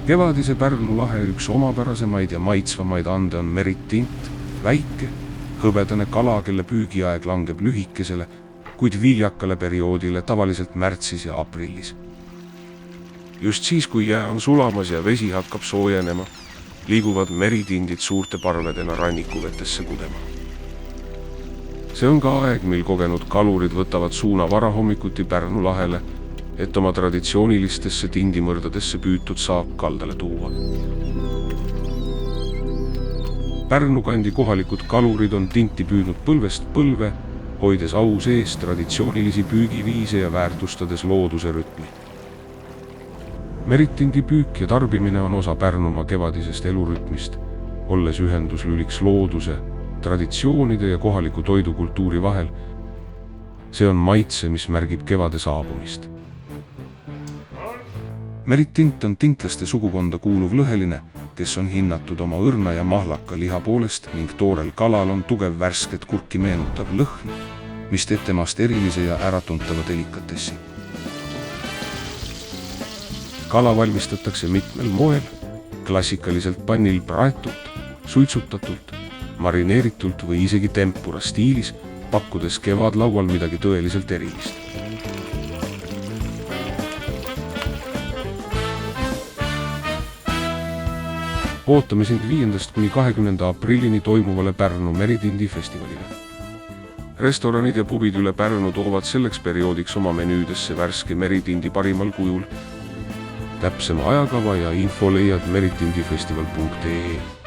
Kevadise Pärnu lahe üks omapärasemaid ja maitsvamaid ande on meritint, väike, hõbedane kala, kelle püügiaeg langeb lühikesele, kuid viljakale perioodile tavaliselt märtsis ja aprillis. Just siis, kui jää on sulamas ja vesi hakkab soojenema, liiguvad meritindid suurte parvedena rannikuvetesse kudema. See on ka aeg, mil kogenud kalurid võtavad suuna varahommikuti Pärnu lahele, et oma traditsioonilistesse tindimõrdadesse püütud saak kaldale tuua. Pärnu kandi kohalikud kalurid on tinti püüdnud põlvest põlve, hoides au sees traditsioonilisi püügiviise ja väärtustades looduse rütmi. Meritindi püük ja tarbimine on osa Pärnumaa kevadisest elurütmist, olles ühenduslüliks looduse, traditsioonide ja kohaliku toidukultuuri vahel. See on maitse, mis märgib kevade saabumist. Meritint on tintlaste sugukonda kuuluv lõheline, kes on hinnatud oma õrna ja mahlaka liha poolest ning toorel kalal on tugev värsket kurki meenutav lõhn, mis teeb temast erilise ja äratuntava delikatessi. Kala valmistatakse mitmel moel, klassikaliselt pannil praetult, suitsutatult, marineeritult või isegi tempura stiilis, pakkudes kevadlaual midagi tõeliselt erilist. Ootame sind 5. kuni 20. aprillini toimuvale Pärnu meritindi festivalile. Restoranid ja pubid üle Pärnu toovad selleks perioodiks oma menüüdesse värske meritindi parimal kujul. Täpsema ajakava ja info leiad meritindifestival.ee.